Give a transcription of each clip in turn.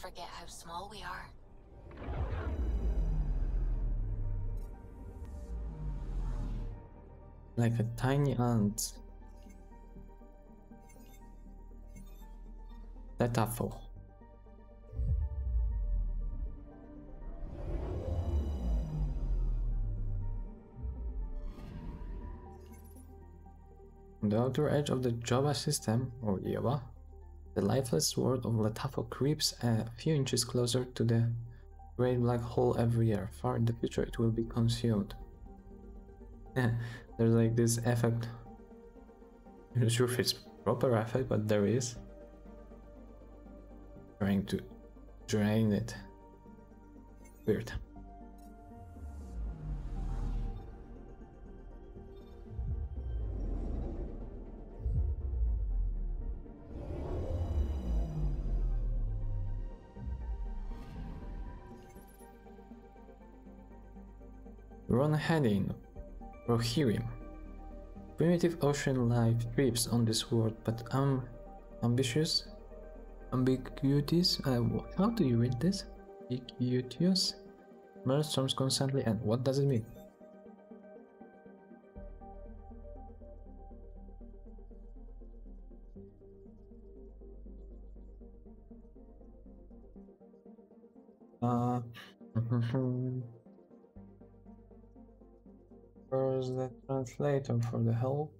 forget how small we are. Like a tiny ant. Tetafel. On the outer edge of the Java system, or Java, the lifeless sword of Letafel creeps a few inches closer to the great black hole every year. Far in the future it will be consumed. There's like this effect. I'm not sure if it's proper effect, but there is. Trying to drain it. Weird. We're on a heading, Rohirrim. Primitive ocean life thrives on this world, but ambiguous? How do you read this? Ambiguous? Maelstorms constantly, and what does it mean? Where's the translator for the help?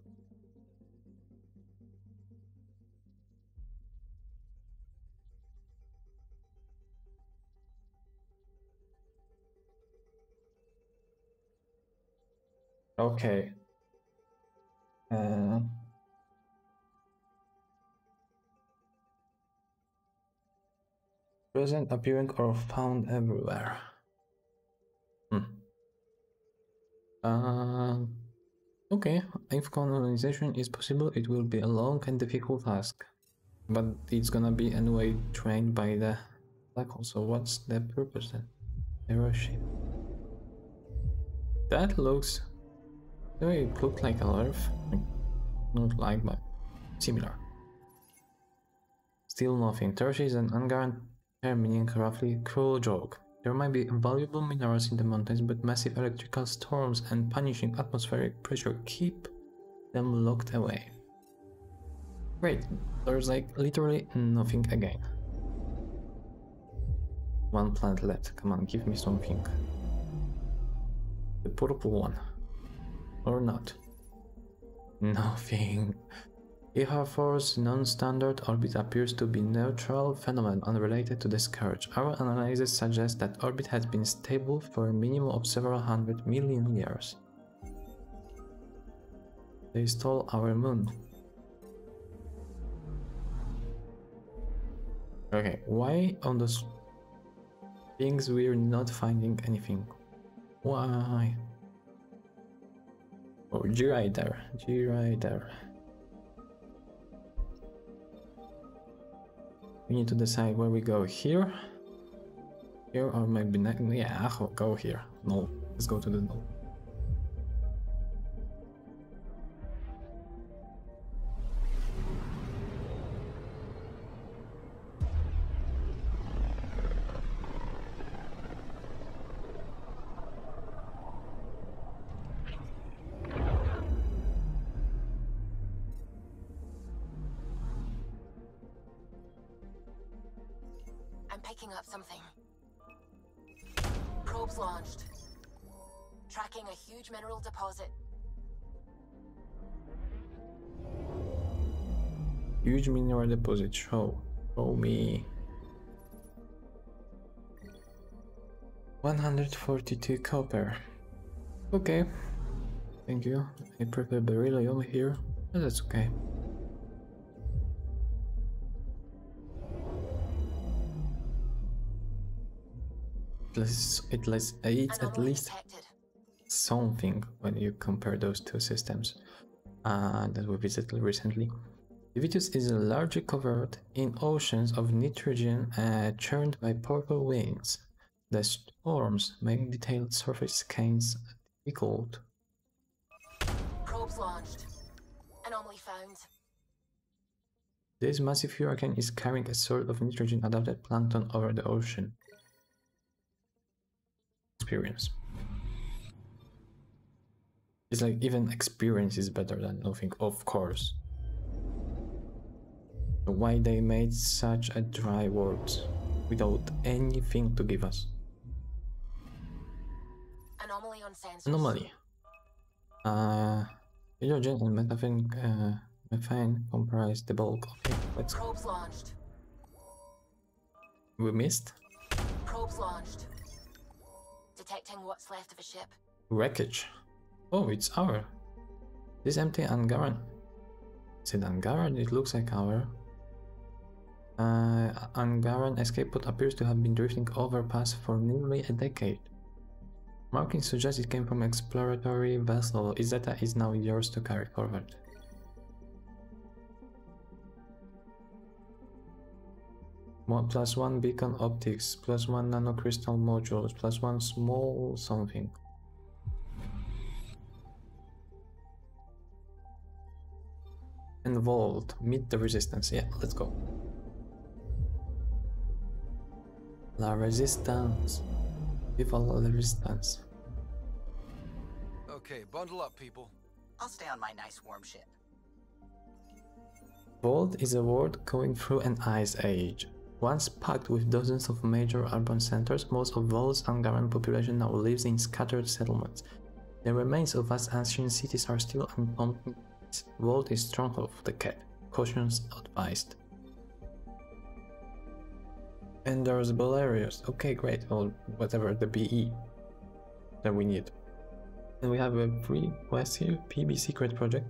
Okay. Present, appearing, or found everywhere. Okay, if colonization is possible, it will be a long and difficult task. But it's gonna be anyway trained by the black hole, so what's the purpose then? Aeroship. That looks... It looked like a Earth. Not like, but similar. Still nothing. Tertiary is an unguaranteed term, meaning roughly cruel joke. There might be valuable minerals in the mountains, but massive electrical storms and punishing atmospheric pressure keep them locked away. Great, there's like literally nothing again. One plant left, come on, give me something. The purple one. Or not. Nothing. If our force non-standard orbit appears to be neutral phenomenon unrelated to the scourge, our analysis suggests that orbit has been stable for a minimum of several 100 million years. They stole our moon. Okay, why on those things we're not finding anything? Why? Oh, G-Rider. We need to decide where we go, here or maybe next. Yeah, I'll go here. No, let's go to the null. Picking up something. Probes launched. Tracking a huge mineral deposit. Huge mineral deposit, show me. 142 copper. Okay. Thank you. I prefer beryllium here, but that's okay. It's at least something when you compare those two systems that we visited recently. Vitus is largely covered in oceans of nitrogen churned by powerful winds. The storms make detailed surface scans difficult. Probes launched. Anomaly found. This massive hurricane is carrying a sort of nitrogen-adapted plankton over the ocean. Experience. It's like even experience is better than nothing, of course. Why they made such a dry world without anything to give us? Anomaly on sensors. Anomaly. Hydrogen and methane comprise the bulk. Okay, let's go. Probes launched. We missed. Probes launched. Detecting what's left of a ship. Wreckage. Oh, it's our. This empty Angaran. Is it Angaran? It looks like our. Angaran escape pod appears to have been drifting overpass for nearly a decade. Markings suggest it came from exploratory vessel. Its data is now yours to carry forward. +1 beacon optics, +1 nanocrystal modules, +1 small something. Involved. Meet the resistance. Yeah, let's go. La resistance. Viva la resistance. Okay, bundle up, people. I'll stay on my nice warm ship. Vault is a world going through an ice age. Once packed with dozens of major urban centers, most of Vault's Angaran population now lives in scattered settlements. The remains of vast ancient cities are still encompassed. Vault is stronghold of the cat. Cautions advised. And there's Belarius. Okay, great. Or whatever, the BE that we need. And we have a free quest here, PB Secret Project.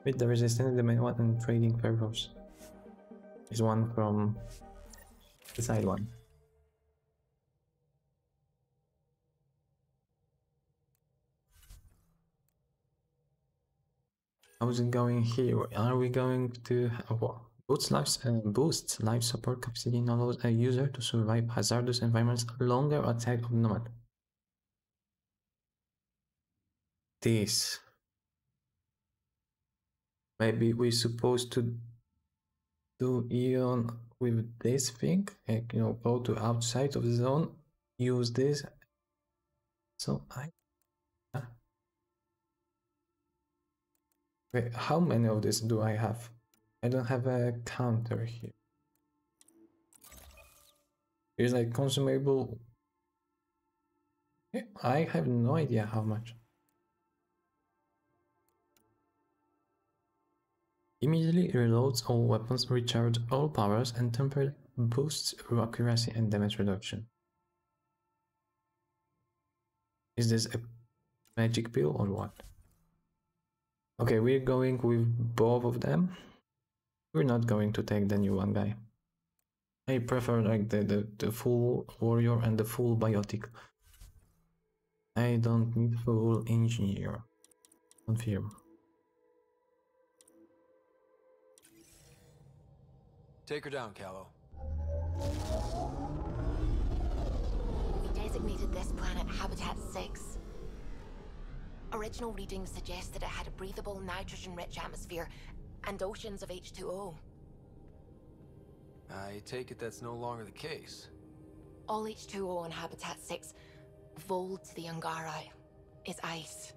With the Resistance, the main one, and Trading Pharaohs. Is one from the side one. How's it going here? Are we going to boosts life support capacity and allows a user to survive hazardous environments longer attack of Nomad. This. Maybe we're supposed to do Eon with this thing, like, you know, go to outside of the zone, use this. So wait, how many of this do I have? I don't have a counter here. Here's like consumable. I have no idea how much. Immediately reloads all weapons, recharge all powers, and temporarily boosts accuracy and damage reduction. Is this a magic pill or what? Okay, we're going with both of them. We're not going to take the new one guy. I prefer like the full warrior and the full biotic. I don't need full engineer. Confirm. Take her down, Callow. We designated this planet Habitat 6. Original readings suggest that it had a breathable, nitrogen-rich atmosphere and oceans of H2O. I take it that's no longer the case. All H2O on Habitat 6, Vold to the Angarai, is ice.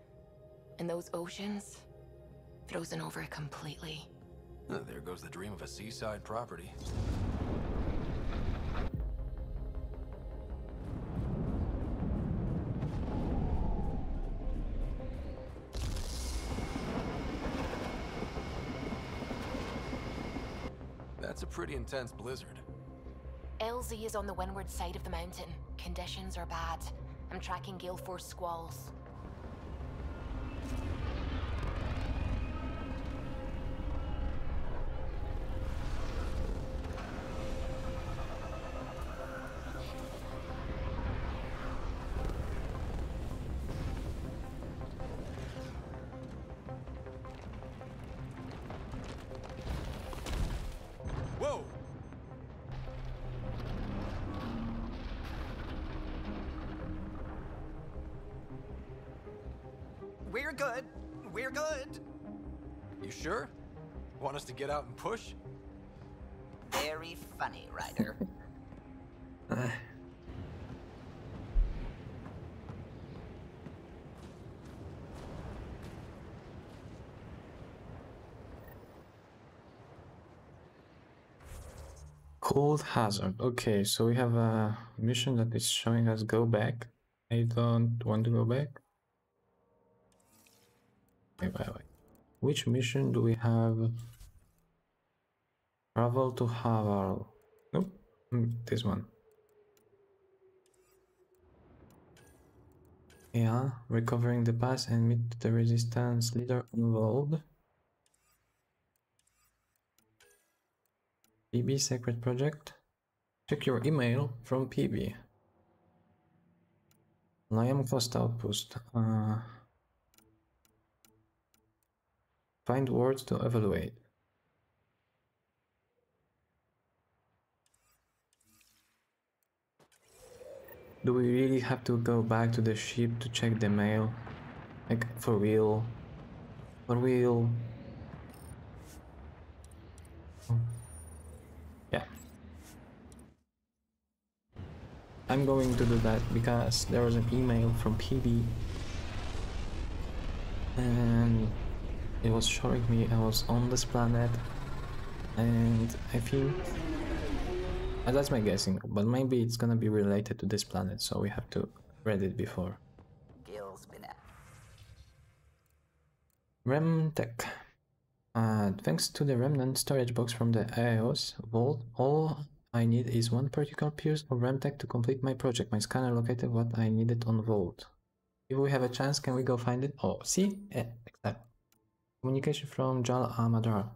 And those oceans, frozen over completely. There goes the dream of a seaside property. That's a pretty intense blizzard. LZ is on the windward side of the mountain. Conditions are bad. I'm tracking gale force squalls. Whoa! We're good. We're good. You sure? Want us to get out and push? very funny, Ryder. Cold hazard. Okay, so we have a mission that is showing us go back. I don't want to go back. Wait. Which mission do we have? Travel to Haval. Nope. This one. Yeah, recovering the pass and meet the resistance leader involved. PB Secret Project. Check your email from PB. Liam Coast Outpost. Find words to evaluate. Do we really have to go back to the ship to check the mail? Like, for real? For real? Yeah. I'm going to do that because there was an email from PB and it was showing me I was on this planet, and I think that's my guessing, but maybe it's gonna be related to this planet, so we have to read it before. Gil's been at. Remtech. Thanks to the remnant storage box from the AOS vault, all I need is one particular piece of Remtech to complete my project. My scanner located what I needed on vault. If we have a chance, can we go find it? Oh, see? Exactly. Communication from Jal Amadar.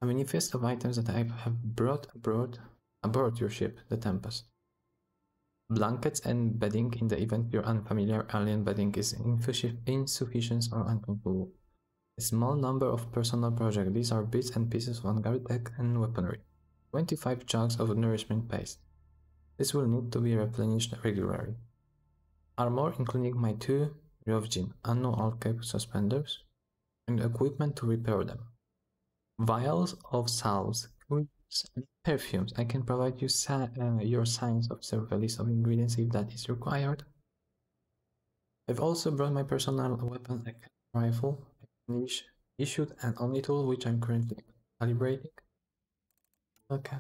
A manifest of items that I have brought aboard your ship, the Tempest. Blankets and bedding in the event your unfamiliar alien bedding is insufficient or uncomfortable. A small number of personal projects. These are bits and pieces of unguarded tech and weaponry. 25 jugs of nourishment paste. This will need to be replenished regularly. Armor, including my 2 Rovjin annual cape suspenders, and equipment to repair them. Vials of salves, creams, and perfumes. I can provide you your science officer with a list of ingredients if that is required. I've also brought my personal weapon rifle, issued and only tool which I'm currently calibrating. Okay.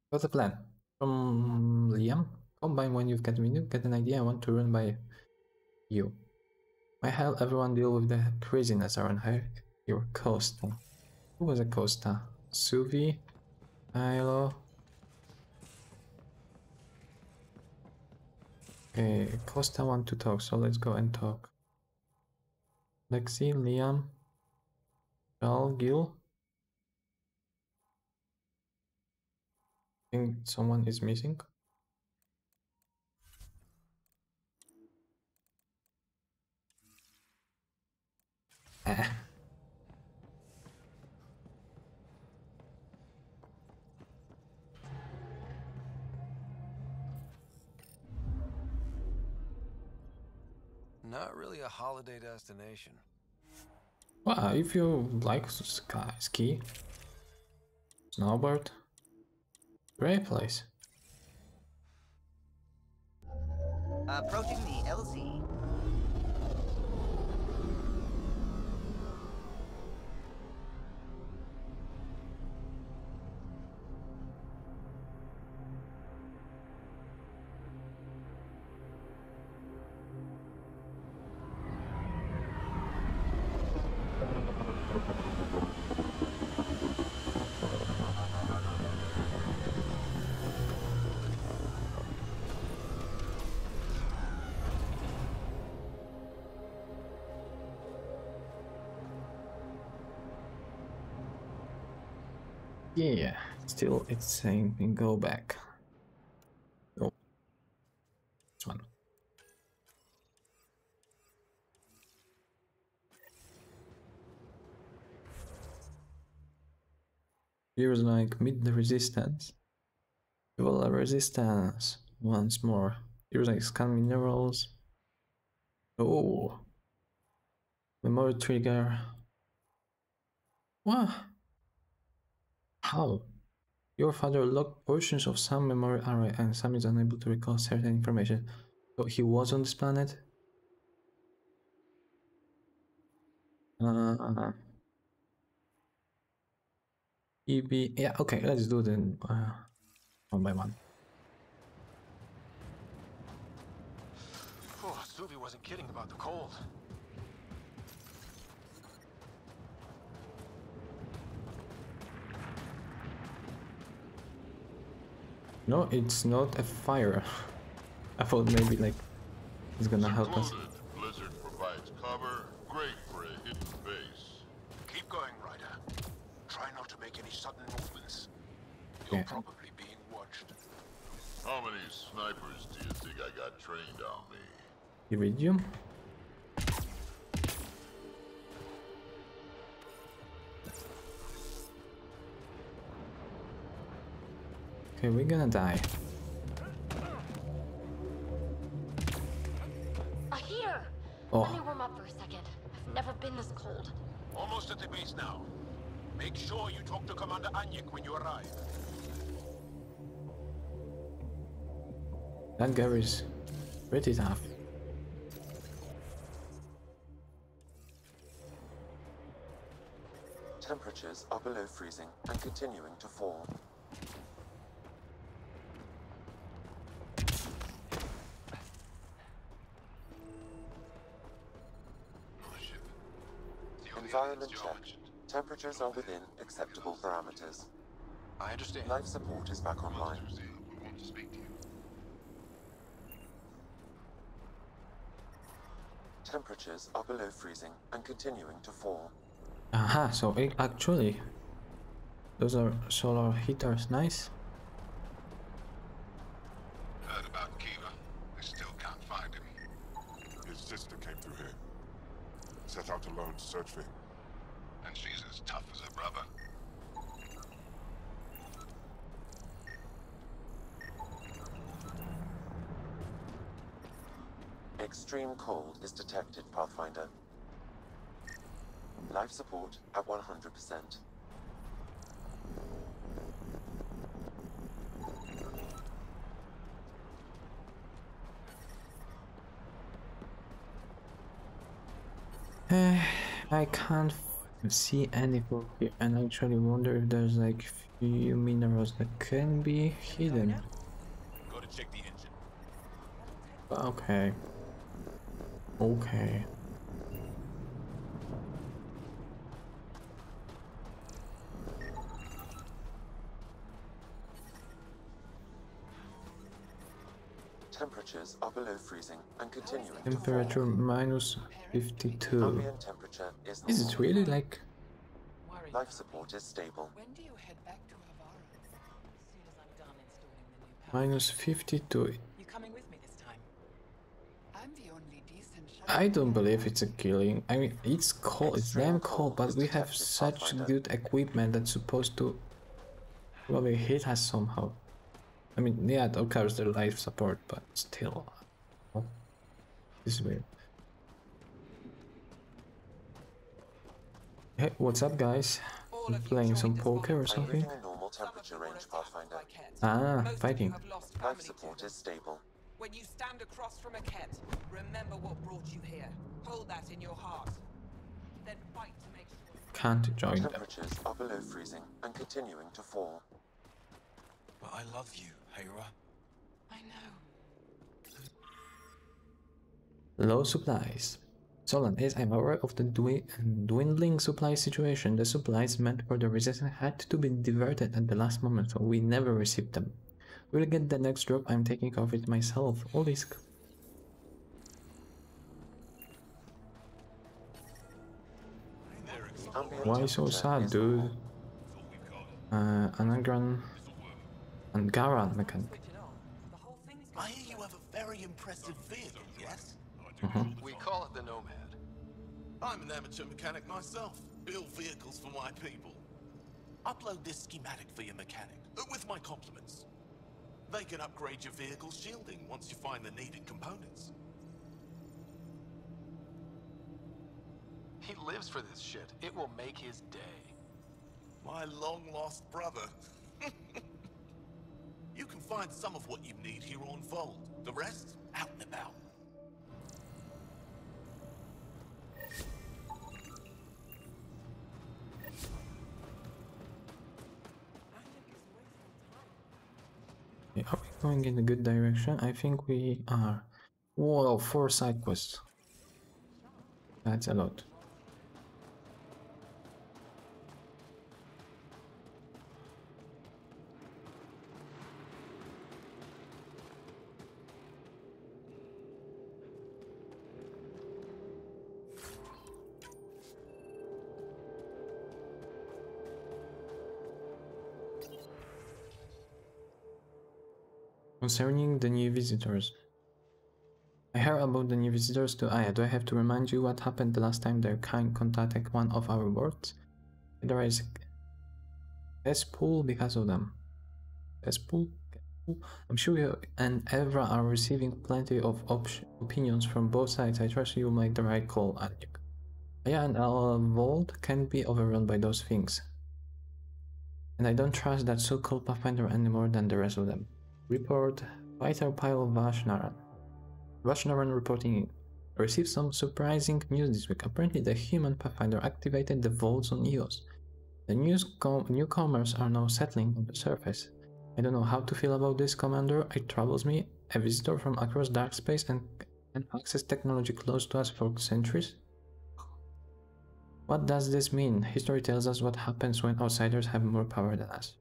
What's the plan? From Liam? Combine when you've got a minute, get an idea I want to run by you. I help everyone deal with the craziness around here. Your Costa. Who was a Costa? Suvi? Milo? Okay, Costa want to talk, so let's go and talk. Lexi, Liam, Jal, Gil. I think someone is missing. Not really a holiday destination. Well, if you like ski, snowboard, great place. Approaching the LZ. Yeah, still it's saying we go back. Oh, this one. Here's like meet the resistance. Well, resistance once more. Here's like scan minerals. Oh, memory trigger. What? How? Your father locked portions of some memory array and Sam is unable to recall certain information. So he was on this planet? EB, yeah, okay, let's do them one by one. Oh, Suvi wasn't kidding about the cold. No, it's not a fire. I thought maybe like it's gonna help us. Blizzard provides cover, great for a hidden base. Keep going, Ryder. Try not to make any sudden movements. You're probably being watched. How many snipers do you think I got trained on me? Iridium? Okay, we're gonna die. Here! Oh. Let me warm up for a second. I've never been this cold. Almost at the base now. Make sure you talk to Commander Anyik when you arrive. That guy is pretty tough. Temperatures are below freezing and continuing to fall. Environment check. Temperatures are within acceptable parameters. I understand. Life support is back online. Temperatures are below freezing and continuing to fall. Aha, so actually, those are solar heaters, nice. Heard about Kiva. They still can't find him. His sister came through here. Set out alone to search for him. And she's as tough as her brother. Extreme cold is detected, Pathfinder. Life support at 100%. I can't see anything here and I actually wonder if there's like few minerals that can be hidden. Go to check the engine. Okay. Okay. Temperatures are below freezing and continuing Temperature to fall. minus 52. Ambient temperature is Is normal. it really like... Life support is stable. When do you head back to Havara? As soon as I'm done installing the new power. Minus 52. You coming with me this time? I'm the only decent I don't believe it's a killing. I mean, it's cold, it's damn cold, but we have such good equipment that's supposed to probably hit us somehow. I mean, yeah, of course, the life support, but still. Oh, this is weird. Hey, what's up, guys? You playing some poker or something? Reading a normal temperature range, Pathfinder. Ah, fighting. Life support is stable. When you stand across from a cat, remember what brought you here. Hold that in your heart. Then fight to make sure. Can't join them. Temperatures are below freezing and continuing to fall. But I love you, Hera. I know. Low supplies. Solon is I'm aware of the dwindling supply situation. The supplies meant for the resistance had to be diverted at the last moment, so we never received them. We'll get the next drop. I'm taking off it myself. All this. Why so sad, dude? Anagran and Garan mechanic. I hear you have a very impressive vehicle, yes? We call it the Nomad. I'm an amateur mechanic myself. Build vehicles for my people. Upload this schematic for your mechanic, with my compliments. They can upgrade your vehicle's shielding once you find the needed components. He lives for this shit. It will make his day. My long-lost brother. find some of what you need here on Vold. The rest, out and about. Okay, are we going in a good direction? I think we are. Whoa, 4 side quests. That's a lot. Concerning the new visitors. I heard about the new visitors to Aya. Do I have to remind you what happened the last time their kind contacted one of our worlds? There is a cesspool because of them. Cesspool? I'm sure you and Evra are receiving plenty of opinions from both sides. I trust you make the right call, Anjuk. Aya and our vault can't be overrun by those things. And I don't trust that so-called Pathfinder any more than the rest of them. Report Fighter Pile Vashnaran. Vashnaran reporting received some surprising news this week. Apparently the human Pathfinder activated the vaults on Eos. The newcomers are now settling on the surface. I don't know how to feel about this, Commander. It troubles me. A visitor from across dark space and access technology close to us for centuries? What does this mean? History tells us what happens when outsiders have more power than us.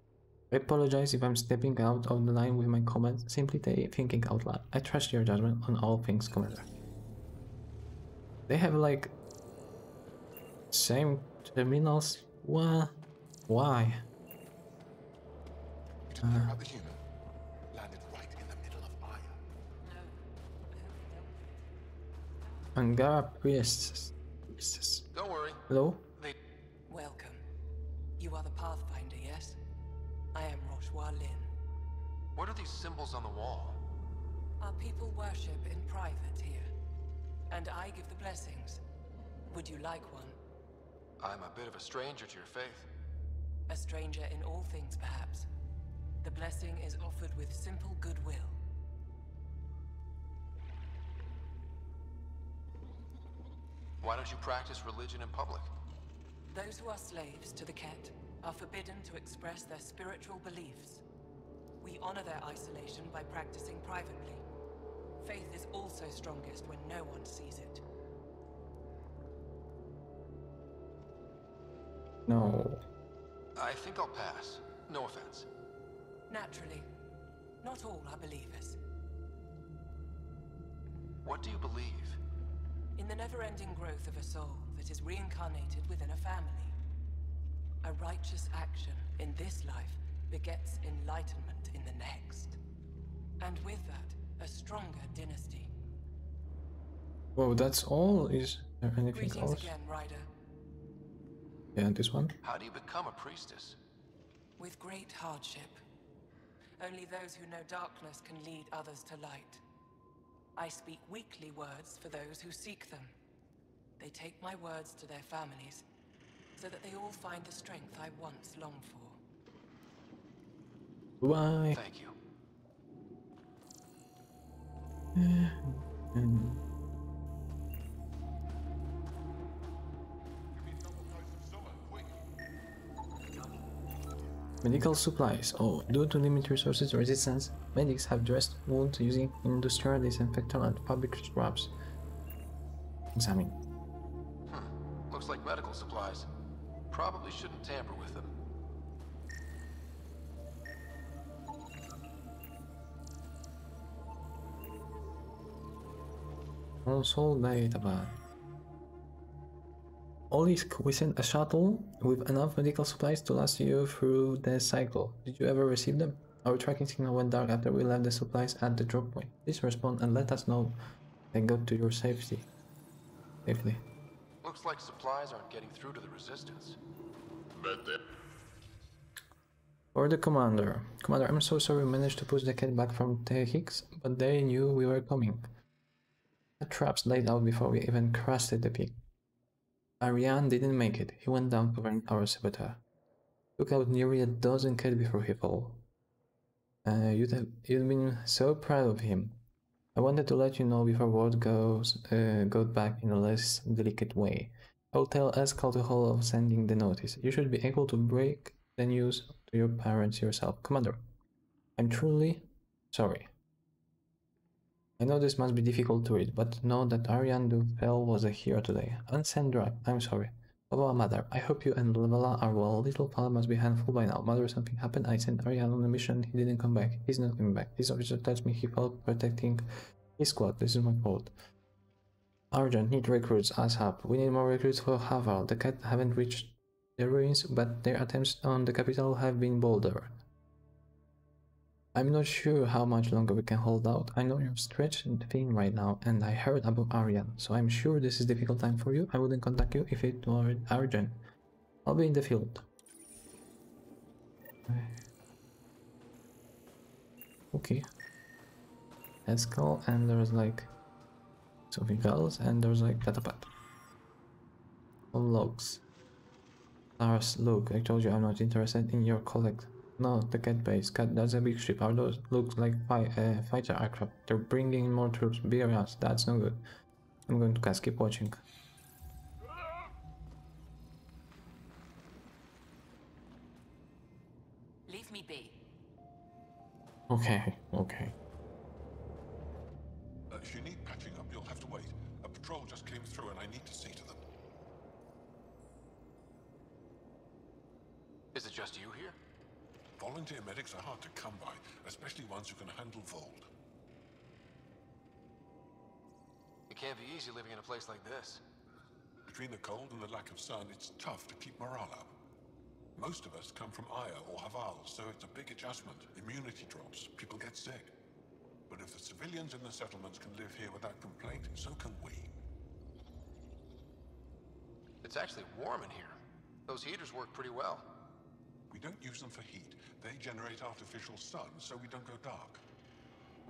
I apologize if I'm stepping out of the line with my comments, simply thinking out loud. I trust your judgment on all things, Commander. They have like same terminals? What? Why? You didn't hear about the human? Landed right in the middle of Aya. Angara priestess. Don't worry. Hello? Welcome. You are the Pathfinder, yes? I am Roshua Lin. What are these symbols on the wall? Our people worship in private here. And I give the blessings. Would you like one? I'm a bit of a stranger to your faith. A stranger in all things, perhaps. The blessing is offered with simple goodwill. Why don't you practice religion in public? Those who are slaves to the Ket are forbidden to express their spiritual beliefs. We honor their isolation by practicing privately. Faith is also strongest when no one sees it. No. I think I'll pass. No offense. Naturally. Not all are believers. What do you believe? In the never-ending growth of a soul that is reincarnated within a family. A righteous action in this life begets enlightenment in the next. And with that, a stronger dynasty. Whoa, that's all? Is there anything Greetings else? again, Ryder. Yeah, this one? How do you become a priestess? With great hardship. Only those who know darkness can lead others to light. I speak weekly words for those who seek them. They take my words to their families, so that they all find the strength I once longed for. Why? Thank you. Medical supplies. Oh, due to limited resources resistance, medics have dressed wounds using industrial disinfectant and fabric scrubs. Examine. Looks like medical supplies. Probably shouldn't tamper with them. Console database. Olisk, we sent a shuttle with enough medical supplies to last you through the cycle. Did you ever receive them? Our tracking signal went dark after we left the supplies at the drop point. Please respond and let us know they got to your safety. Safely. Looks like supplies aren't getting through to the resistance. Bet that. For the commander. Commander, I'm so sorry we managed to push the cat back from Tehix, but they knew we were coming. The traps laid out before we even crested the peak. Ariane didn't make it. He went down covering our saboteur. Took out nearly a dozen cat before he fell. You'd been so proud of him. I wanted to let you know before word goes back in a less delicate way. I will tell Escal to hold off sending the notice. You should be able to break the news to your parents yourself. Commander, I'm truly sorry. I know this must be difficult to read, but know that Ariane Dufell was a hero today. Unsendra, I'm sorry. Baba Mother, I hope you and Levala are well. Little Pal must be handful by now. Mother, something happened. I sent Ariane on a mission. He didn't come back. He's not coming back. This officer tells me he felt protecting his squad. This is my fault. Argent, need recruits. ASAP. We need more recruits for Haval. The Cat haven't reached the ruins, but their attempts on the capital have been bolder. I'm not sure how much longer we can hold out. I know you're stretched thin right now, and I heard about Ariane, so I'm sure this is a difficult time for you. I wouldn't contact you if it were urgent. I'll be in the field. Okay. Escal, and there's like something else, and there's like Catapat. All logs. Lars, look, I told you I'm not interested in your collect. No, the Cat base. Cat, that's a big ship. Are those looks like fighter aircraft? They're bringing in more troops. Bear us. That's no good. I'm going to cast. Keep watching. Leave me be. Okay, okay. If you need patching up, you'll have to wait. A patrol just came through and I need to see to them. Is it just you here? Volunteer medics are hard to come by, especially ones who can handle Vold. It can't be easy living in a place like this. Between the cold and the lack of sun, it's tough to keep morale up. Most of us come from Aya or Haval, so it's a big adjustment. Immunity drops, people get sick. But if the civilians in the settlements can live here without complaint, so can we. It's actually warm in here. Those heaters work pretty well. We don't use them for heat. They generate artificial sun, so we don't go dark.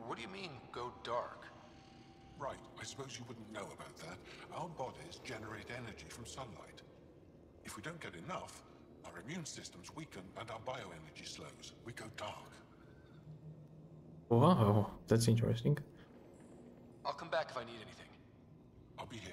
What do you mean, go dark? Right, I suppose you wouldn't know about that. Our bodies generate energy from sunlight. If we don't get enough, our immune systems weaken and our bioenergy slows. We go dark. Wow, that's interesting. I'll come back if I need anything. I'll be here.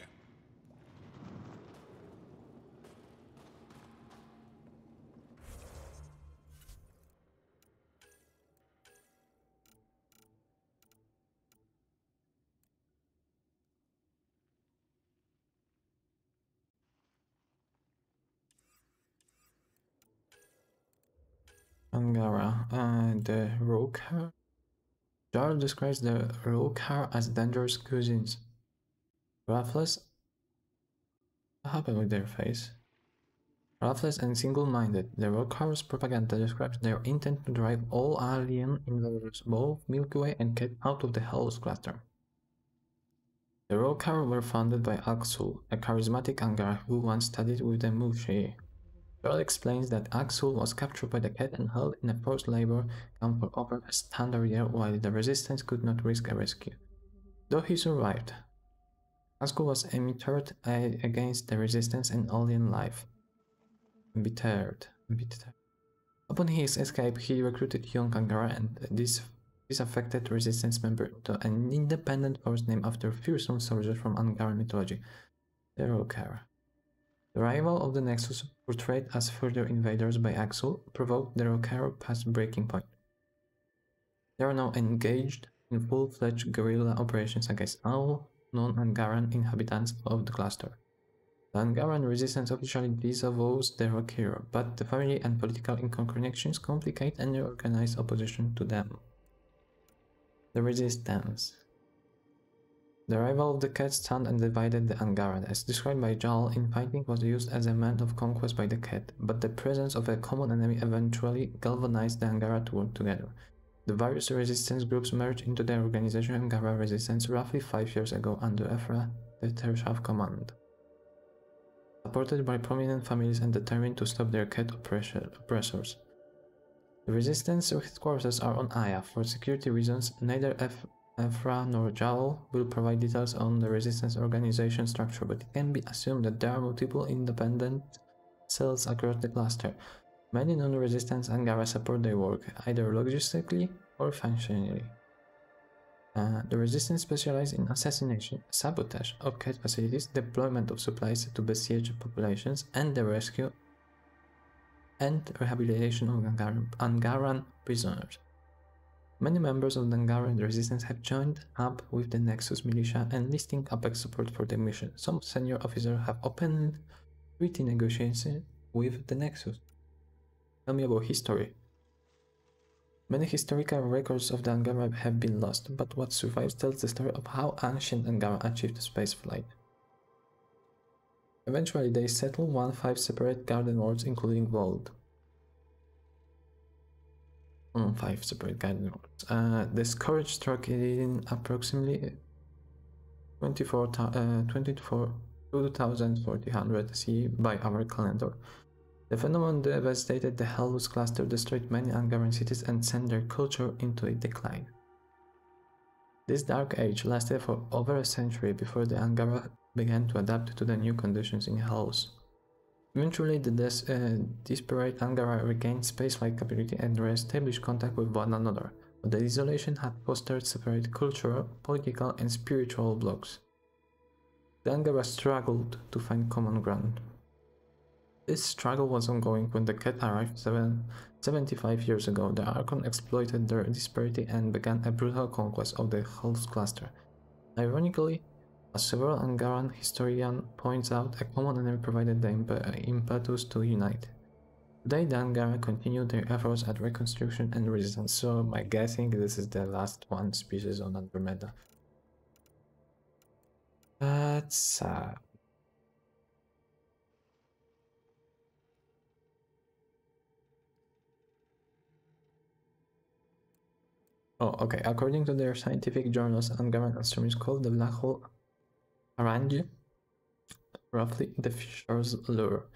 Angara, the Rokar. Jarl describes the Rokar as dangerous cousins. Ruthless. What happened with their face? Ruthless and single-minded, the Rokar's propaganda describes their intent to drive all alien invaders, both Milky Way and Ket, out of the Hellos cluster. The Rokar were founded by Axul, a charismatic Angara who once studied with the Mushi. Jarl explains that Axul was captured by the Ket and held in a forced labor camp for over a standard year while the Resistance could not risk a rescue. Though he survived, Axul was embittered against the Resistance and alien life. Embittered. Upon his escape, he recruited young Angara and disaffected Resistance member to an independent force named after fearsome soldiers from Angaran mythology, the Rokar. The arrival of the Nexus, portrayed as further invaders by Axul, provoked the Rokar past breaking point. They are now engaged in full-fledged guerrilla operations against all non-Angaran inhabitants of the cluster. The Angaran resistance officially disavows the Rokir, but the family and political interconnections complicate any organized opposition to them. The Resistance. The arrival of the Ket stunned and divided the Angaran. As described by Jarl, infighting was used as a method of conquest by the Ket, but the presence of a common enemy eventually galvanized the Angara to work together. The various resistance groups merged into the organization Angara Resistance roughly 5 years ago under Ephra, the Tershaf command. Supported by prominent families and determined to stop their Ket oppressors. The Resistance headquarters are on Aya. For security reasons, neither Ephra nor Jarl will provide details on the Resistance organization structure, but it can be assumed that there are multiple independent cells across the cluster. Many non-resistance Angara support their work, either logistically or functionally. The resistance specialized in assassination, sabotage of Cat facilities, deployment of supplies to besieged populations, and the rescue and rehabilitation of Angaran prisoners. Many members of the Angaran resistance have joined up with the Nexus militia, enlisting Apex support for the mission. Some senior officers have opened treaty negotiations with the Nexus. Tell me about history. Many historical records of the Angara have been lost, but what survives tells the story of how ancient Angara achieved spaceflight. Eventually, they settled 5 separate garden worlds, including Vold. 5 separate garden worlds. The scourge struck in approximately 2400 CE by our calendar. The phenomenon devastated the Helvus cluster, destroyed many Angaran cities, and sent their culture into a decline. This dark age lasted for over a century before the Angara began to adapt to the new conditions in Helvus. Eventually, the disparate Angara regained spaceflight capability and re-established contact with one another, but the isolation had fostered separate cultural, political, and spiritual blocks. The Angara struggled to find common ground. This struggle was ongoing when the Ket arrived 75 years ago. The Archon exploited their disparity and began a brutal conquest of the Helvus cluster. Ironically, as several Angaran historian points out, a common enemy provided the impetus to unite. Today, the Angara continue their efforts at reconstruction and resistance, so my guessing this is the last one species on Andromeda. That's sad. Oh, okay. According to their scientific journals, Angaran astronomy is called the black hole Aranji, roughly the Fisher's lure,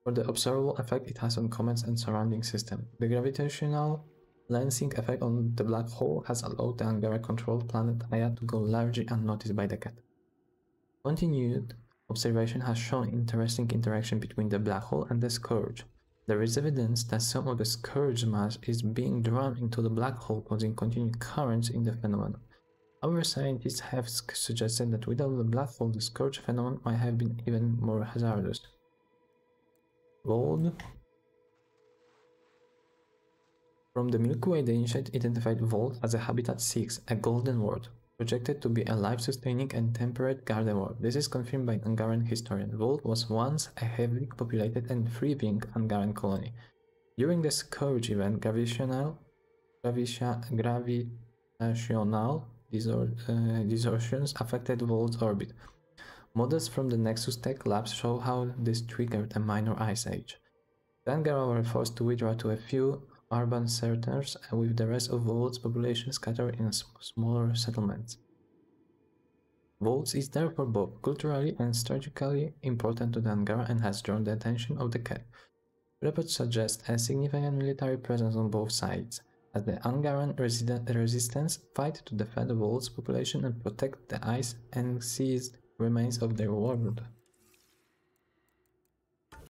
for the observable effect it has on comets and surrounding system. The gravitational lensing effect on the black hole has allowed the Angara-controlled planet Aya to go largely unnoticed by the Ket. Continued observation has shown interesting interaction between the black hole and the scourge. There is evidence that some of the scourge mass is being drawn into the black hole, causing continued currents in the phenomenon. Our scientists have suggested that without the black hole, the scourge phenomenon might have been even more hazardous. Gold. From the Milky Way, the Initiate identified Volt as a Habitat 6, a golden world, projected to be a life-sustaining and temperate garden world. This is confirmed by an Angaran historian. Volt was once a heavily populated and thriving Angaran colony. During the Scourge event, gravitational distortions affected Volt's orbit. Models from the Nexus Tech labs show how this triggered a minor ice age. The Angara were forced to withdraw to a few urban centers, with the rest of Volt's population scattered in smaller settlements. Volt is therefore both culturally and strategically important to the Angara and has drawn the attention of the Ket. Reports suggest a significant military presence on both sides, as the Angaran resistance fight to defend Volt's population and protect the ice and seas remains of their world.